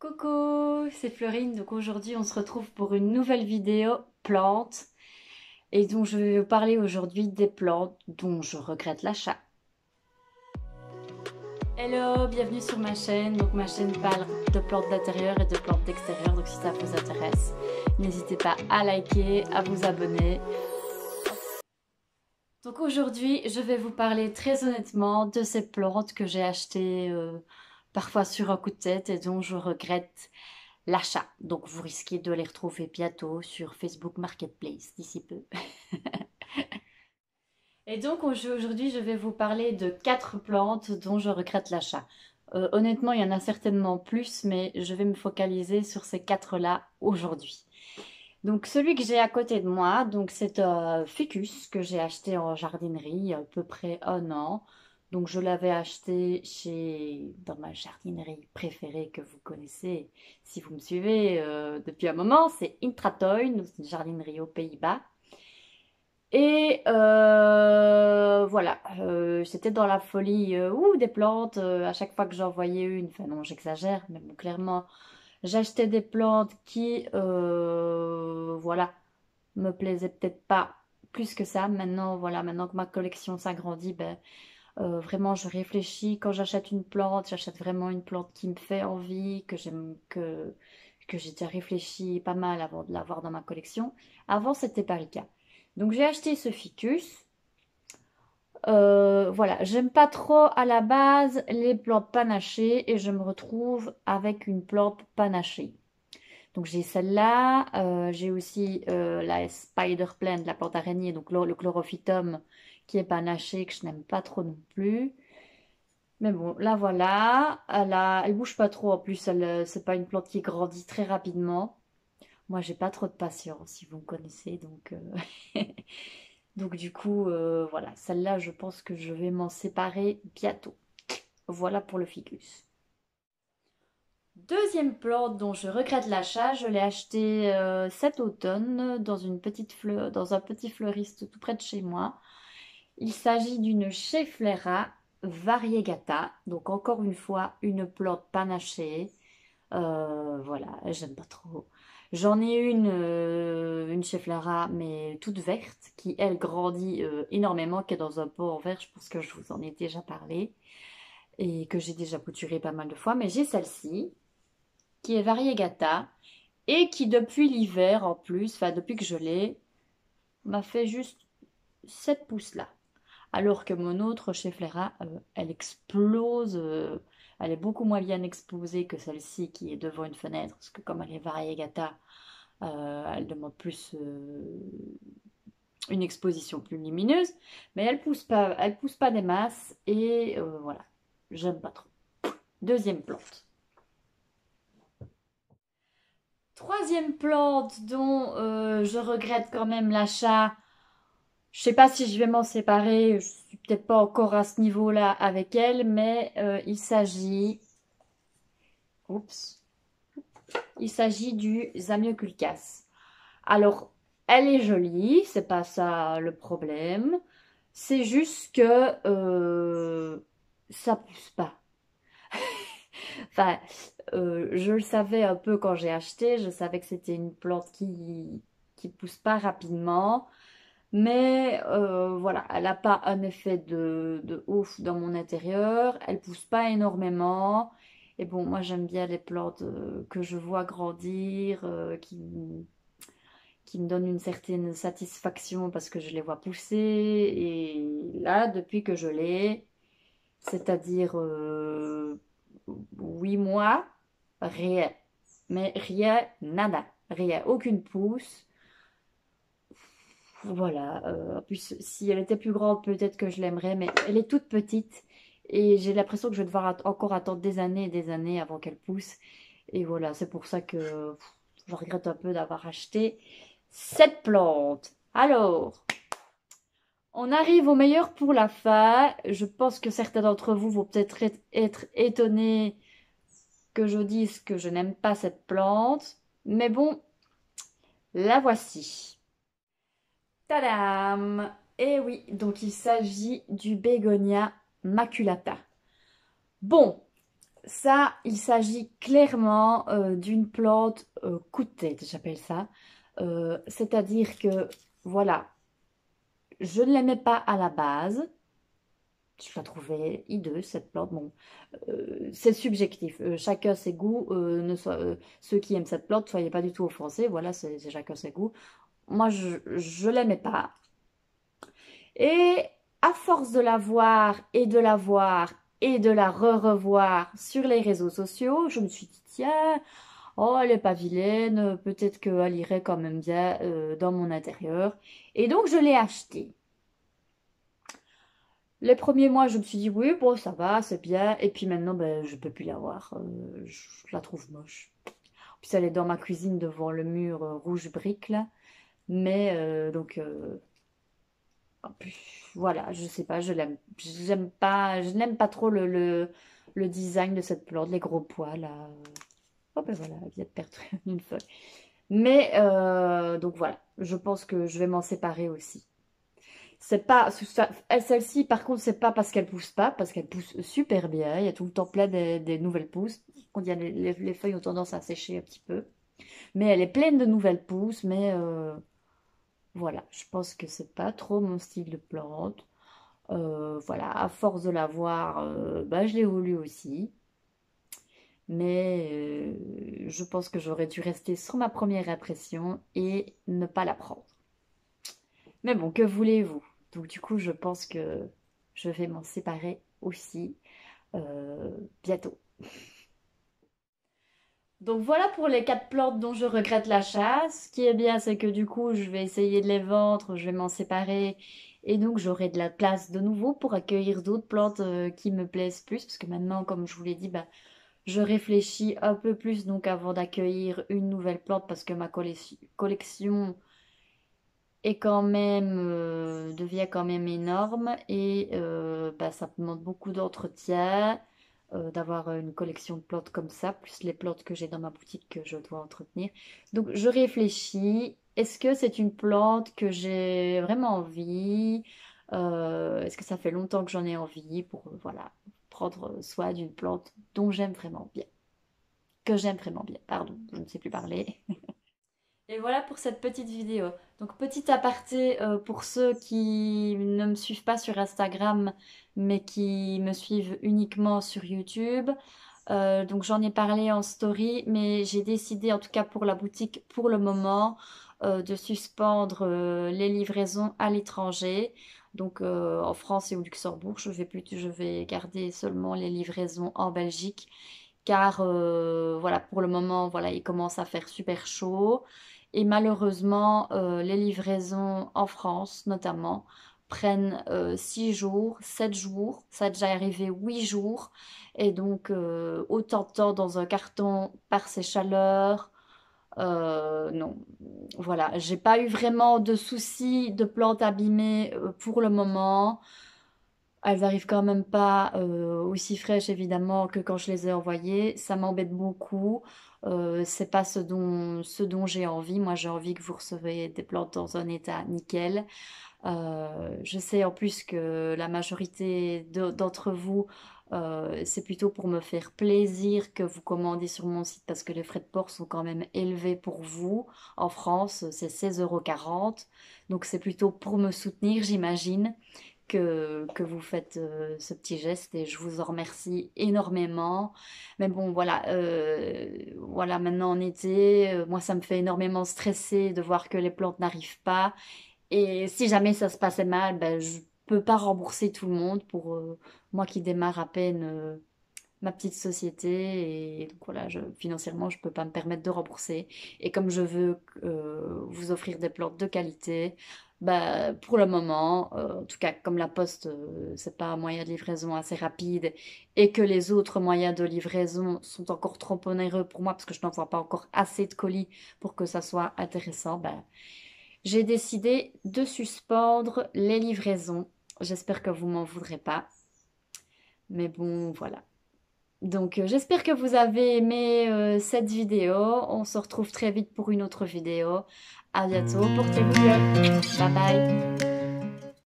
Coucou, c'est Florine. Donc aujourd'hui, on se retrouve pour une nouvelle vidéo plantes et dont je vais vous parler aujourd'hui des plantes dont je regrette l'achat. Hello, bienvenue sur ma chaîne. Donc ma chaîne parle de plantes d'intérieur et de plantes d'extérieur. Donc si ça vous intéresse, n'hésitez pas à liker, à vous abonner. Donc aujourd'hui, je vais vous parler très honnêtement de ces plantes que j'ai achetées parfois sur un coup de tête et dont je regrette l'achat. Donc vous risquez de les retrouver bientôt sur Facebook Marketplace d'ici peu. Et donc aujourd'hui, je vais vous parler de 4 plantes dont je regrette l'achat. Honnêtement, il y en a certainement plus, mais je vais me focaliser sur ces 4-là aujourd'hui. Donc celui que j'ai à côté de moi, donc c'est un ficus que j'ai acheté en jardinerie il y a à peu près un an. Donc je l'avais acheté dans ma jardinerie préférée que vous connaissez si vous me suivez depuis un moment, c'est Intratuin, c'est une jardinerie aux Pays-Bas. Et voilà, c'était dans la folie des plantes. À chaque fois que j'en voyais une, enfin non, j'exagère, mais bon, clairement, j'achetais des plantes qui, voilà, me plaisaient peut-être pas plus que ça. Maintenant, voilà, maintenant que ma collection s'agrandit, ben, vraiment, je réfléchis. Quand j'achète une plante, j'achète vraiment une plante qui me fait envie, que j'ai déjà réfléchi pas mal avant de l'avoir dans ma collection. Avant, c'était pas le cas. Donc, j'ai acheté ce ficus. Voilà, j'aime pas trop à la base les plantes panachées et je me retrouve avec une plante panachée. Donc j'ai celle-là, j'ai aussi la spider plant, la plante araignée, donc le chlorophytum qui est panaché que je n'aime pas trop non plus. Mais bon, là voilà, elle bouge pas trop en plus, c'est pas une plante qui grandit très rapidement. Moi j'ai pas trop de patience si vous me connaissez, donc donc du coup voilà, celle-là je pense que je vais m'en séparer bientôt. Voilà pour le ficus. Deuxième plante dont je regrette l'achat, je l'ai acheté cet automne dans un petit fleuriste tout près de chez moi. Il s'agit d'une Schefflera variegata, donc encore une fois une plante panachée. Voilà, j'aime pas trop. J'en ai une Schefflera, mais toute verte, qui elle grandit énormément, qui est dans un pot en verre. Je pense que je vous en ai déjà parlé et que j'ai déjà bouturé pas mal de fois. Mais j'ai celle-ci qui est variegata et qui depuis l'hiver en plus, enfin depuis que je l'ai, m'a fait juste 7 pouces là. Alors que mon autre chez Flera, elle explose, elle est beaucoup moins bien exposée que celle-ci qui est devant une fenêtre, parce que comme elle est variegata, elle demande plus une exposition plus lumineuse, mais elle pousse pas des masses et voilà, j'aime pas trop. Deuxième plante. Troisième plante dont je regrette quand même l'achat. Je sais pas si je vais m'en séparer, je suis peut-être pas encore à ce niveau-là avec elle, mais oups, il s'agit du Zamioculcas. Alors, elle est jolie, c'est pas ça le problème. C'est juste que ça pousse pas. Enfin, je le savais un peu quand j'ai acheté, je savais que c'était une plante qui pousse pas rapidement. Mais voilà, elle n'a pas un effet de ouf dans mon intérieur. Elle pousse pas énormément. Et bon, moi j'aime bien les plantes que je vois grandir, qui me donnent une certaine satisfaction parce que je les vois pousser. Et là, depuis que je l'ai, c'est-à-dire 8 mois, rien. Mais rien, nada. Rien, aucune pousse. Voilà, en plus, si elle était plus grande, peut-être que je l'aimerais, mais elle est toute petite et j'ai l'impression que je vais devoir encore attendre des années et des années avant qu'elle pousse. Et voilà, c'est pour ça que je regrette un peu d'avoir acheté cette plante. Alors, on arrive au meilleur pour la fin. Je pense que certains d'entre vous vont peut-être être étonnés que je dise que je n'aime pas cette plante. Mais bon, la voici. Tadam! Et oui, donc il s'agit du Bégonia maculata. Bon, Ça, il s'agit clairement d'une plante coup de tête, j'appelle ça. C'est-à-dire que, voilà, je ne l'aimais pas à la base. Je la trouvais hideuse, cette plante. Bon, c'est subjectif. Chacun ses goûts. Ceux qui aiment cette plante, soyez pas du tout offensés. Voilà, c'est chacun ses goûts. Moi, je l'aimais pas. Et à force de la voir et de la voir et de la re-revoir sur les réseaux sociaux, je me suis dit, tiens, oh, elle est pas vilaine, peut-être qu'elle irait quand même bien dans mon intérieur. Et donc, je l'ai achetée. Les premiers mois, je me suis dit, oui, bon, ça va, c'est bien. Et puis maintenant, ben, je peux plus la voir. Je la trouve moche. Puis elle est dans ma cuisine devant le mur rouge brique, là. Mais, voilà, je sais pas, je l'aime. J'aime pas, je n'aime pas trop le design de cette plante, les gros pois, là. Oh, ben voilà, elle vient de perdre une feuille. Mais, donc voilà, je pense que je vais m'en séparer aussi. C'est pas, celle-ci, par contre, c'est pas parce qu'elle pousse pas, parce qu'elle pousse super bien. Il y a tout le temps plein des nouvelles pousses. Quand il y a les feuilles ont tendance à sécher un petit peu. Mais elle est pleine de nouvelles pousses. Mais voilà, je pense que c'est pas trop mon style de plante. Voilà, à force de la voir, bah, je l'ai voulu aussi. Mais je pense que j'aurais dû rester sur ma première impression et ne pas la prendre. Mais bon, que voulez-vous? Donc du coup, je pense que je vais m'en séparer aussi euh, bientôt. Donc voilà pour les 4 plantes dont je regrette l'achat. Ce qui est bien, c'est que du coup, je vais essayer de les vendre, je vais m'en séparer. Et donc, j'aurai de la place de nouveau pour accueillir d'autres plantes qui me plaisent plus. Parce que maintenant, comme je vous l'ai dit, bah, je réfléchis un peu plus donc avant d'accueillir une nouvelle plante parce que ma collection est quand même, devient quand même énorme et bah, ça demande beaucoup d'entretien d'avoir une collection de plantes comme ça, plus les plantes que j'ai dans ma boutique que je dois entretenir. Donc je réfléchis, est-ce que c'est une plante que j'ai vraiment envie? Est-ce que ça fait longtemps que j'en ai envie pour voilà, prendre soin d'une plante dont j'aime vraiment bien, que j'aime vraiment bien, pardon, je ne sais plus parler. Et voilà pour cette petite vidéo. Donc petit aparté pour ceux qui ne me suivent pas sur Instagram mais qui me suivent uniquement sur YouTube. Donc j'en ai parlé en story mais j'ai décidé en tout cas pour la boutique pour le moment de suspendre les livraisons à l'étranger. Donc en France et au Luxembourg, je vais garder seulement les livraisons en Belgique car voilà, pour le moment, voilà, il commence à faire super chaud. Et malheureusement, les livraisons en France, notamment, prennent 6 jours, 7 jours. Ça a déjà arrivé 8 jours. Et donc, autant de temps dans un carton par ces chaleurs. Non, voilà, j'ai pas eu vraiment de soucis de plantes abîmées pour le moment. Elles arrivent quand même pas aussi fraîches évidemment que quand je les ai envoyées. Ça m'embête beaucoup. C'est pas ce dont j'ai envie. Moi, j'ai envie que vous recevez des plantes dans un état nickel. Je sais en plus que la majorité d'entre vous, c'est plutôt pour me faire plaisir que vous commandez sur mon site parce que les frais de port sont quand même élevés pour vous. En France, c'est 16,40 €. Donc c'est plutôt pour me soutenir, j'imagine que vous faites ce petit geste et je vous en remercie énormément. Mais bon, voilà, voilà, maintenant en été, moi ça me fait énormément stresser de voir que les plantes n'arrivent pas. Et si jamais ça se passait mal, ben, je peux pas rembourser tout le monde pour moi qui démarre à peine ma petite société. Et donc voilà, financièrement, je peux pas me permettre de rembourser. Et comme je veux vous offrir des plantes de qualité, bah, pour le moment, en tout cas, comme la poste, c'est pas un moyen de livraison assez rapide et que les autres moyens de livraison sont encore trop onéreux pour moi parce que je n'envoie pas encore assez de colis pour que ça soit intéressant, bah, j'ai décidé de suspendre les livraisons. J'espère que vous m'en voudrez pas. Mais bon, voilà. Donc, j'espère que vous avez aimé cette vidéo. On se retrouve très vite pour une autre vidéo. À bientôt. Portez-vous bien. Bye bye.